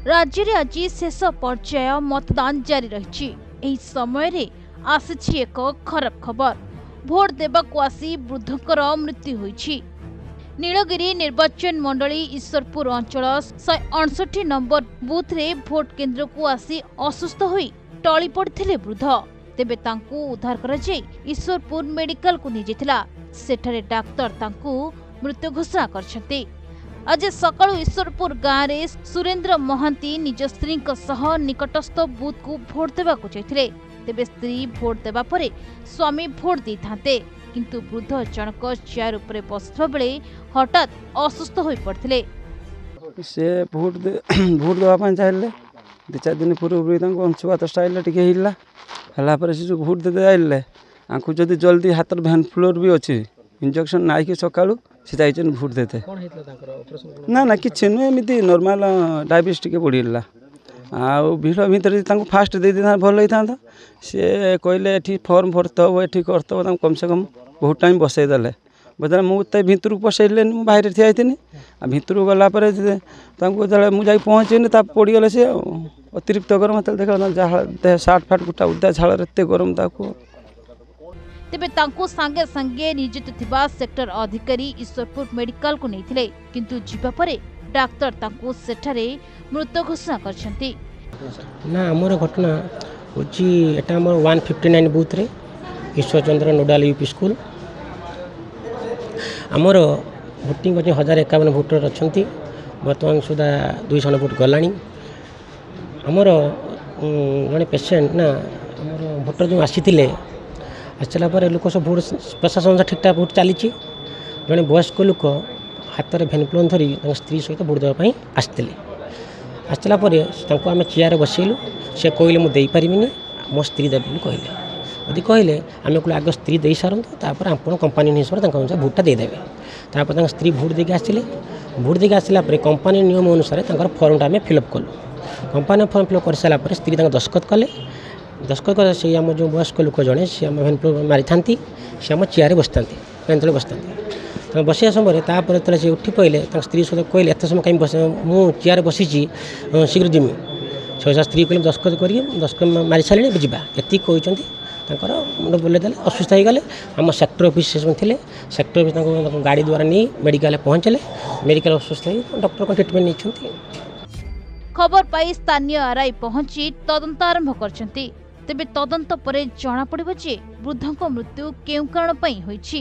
राज्य में आज शेष पर्याय मतदान जारी रही समय आसी एक खराब खबर भोट देवाक आसी वृद्धकर मृत्यु होईछि। नीलगिरी निर्वाचन मंडली ईश्वरपुर अंचल 168 नंबर बूथ रे भोट केन्द्र को आसी असुस्थ होई टली पड़ते वृद्ध। तेबे तांकू उद्धार कर ईश्वरपुर मेडिकल को निजिथिला। सेठारे डाक्तर तांकू मृत्यु घोषणा करछन्ते। आज सकाळु ईश्वरपुर गाँव रे सुरेंद्र महांती निज स्त्री निकटस्थ बूथ को भोट देवाक जाइथिले। तेबे स्त्री भोट देवा परे स्वामी भोट देइथांते, किंतु वृद्ध जनक चेयर उपरे बसुवा बेले हठात असुस्थ होई पड़थिले। से भोट देवा चाहिए 2-4 दिन पूर्व अंशुघात स्टाइल टिके हिला से जो भोट दे आइले आंकु जदि जल्दी हाथ भैन फ्लोर भी अच्छी इंजेक्शन नाई कि सकाळु से जाइछन भोट देते ना ना किछि नुह एमती नॉर्मल डायबिटीज टिके बढ़ीला आ भिड़ भितर फास्ट दे देता भल होता सी कहले ये फर्म भरतब ये करतब कम से कम बहुत टाइम बसईदे बदला मुझे भितर पसैले बाहर ठिया भितर गलापर मुझे पहुँचेनि पड़गले सी अतिरिक्त गरम देख सार्ट फाट गोटा उदा झाड़ एत गरम ताको। तेबे तांको संगे संगे नियोजित थिबा सेक्टर अधिकारी ईश्वरपुर मेडिकल को नैथिले, किंतु जीवा परे डाक्तर तांको सेठारे मृत घोषणा करछन्ती। ना हमर घटना होची एटा हमर 159 बूथ रे ईश्वरचंद्र नोडाल यूपी स्कूल आमर भोटिंग अच्छे 1051 भोटर अच्छा बर्तमान सुधा 200 भोट गलानी। आमर जड़े पेसेंट ना आमर भोटर जो आसला लोक सब भोट प्रशासन ठीक ठाक भोट चली जड़े वयस्क लोक हाथ में भेनप्लोन धरी स्त्री सहित भोट देवाई आसला आम चेयर बसैलु से कहले मुझे पारिनी मो स्त्री देवी कहले यदि कहले आम कहूँ आग स्त्री दे सारत तापर आप कंपानी हिसाब से भोटा देदेवे तापर स्त्री भोट देके आसिले भोट देके आसला कंपानी नियम अनुसार फर्मटा आम फिलअप कलु कंपानी फर्म फिलअप कर सारापर स्त्री दस्खत कले दस्खत कर से आम जो वयस्क लोक जड़े सी आम भेन मारी था सी आम चेयर बसता पेन तले बसता बसया समय तापर से उठी पड़े स्त्री सहित कहले एत समय कहीं बस मुझे चेयर बसी शीघ्र जिमी से स्त्री कहले दस्खत मारी सारे जा ये कहते मुंड बुलेदे असुस्थ हो गले आम सेक्टर ऑफिस थे सेक्टर ऑफिस गाड़ी द्वारा नहीं मेडिकल पहुँचले मेडिकल असुस्थ हो डॉक्टर को ट्रिटमेंट नहीं। खबर पाई स्थानीय आरआई पहुंची तदंत आरंभ करछन्ती। तेबे तदंत परे जाना पड़िबो जे वृद्धक मृत्यु केउ कारण पई होईछि।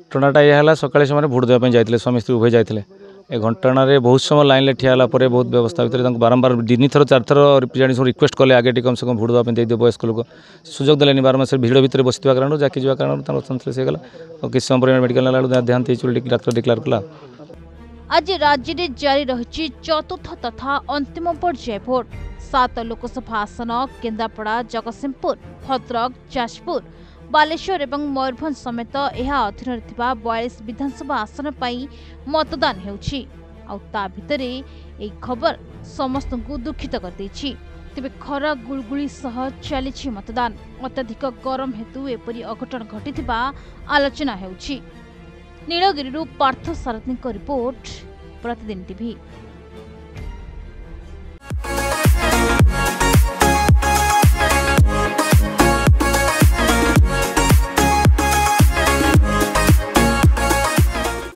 घटनाटा यह सकाଳେ समय भोट देवाई जाते स्वामी स्त्री उभय जाते घटना बहुत समय लाइन ठिया बहुत व्यवस्था भितर बारंबार 3 थर 4 थर रिप्रेजेंटेटिव रिक्वेस्ट कले आगे कम से कम भोट देवाई दे वयस्क लोक सुजोग देने बारंबार से भिड़ भितर बसवा कारण जाकि जा कारण सेंसलेस होगा और किसी समय पर मेडिकल ना देहांत डाक्तर डिक्लेयर कला। आज राज्य में जारी रही चतुर्थ तथा अंतिम पर्याय भोट 7 लोकसभा आसन केन्द्रापड़ा जगतसिंहपुर भद्रक जाजपुर बालेश्वर एवं मयूरभंज समेत यह अधीन 42 विधानसभा आसन पर मतदान होउछि। ता भितरे एई खबर समस्त को दुखित कर देछि। तेबे खरा गुलगुली सह चलिछि मतदान अत्यधिक गरम हेतु एपरि अघटन घटिथिबा आलोचना हेउछि। नीलगिरी पार्थ सारथी रिपोर्ट प्रतिदिन टीवी।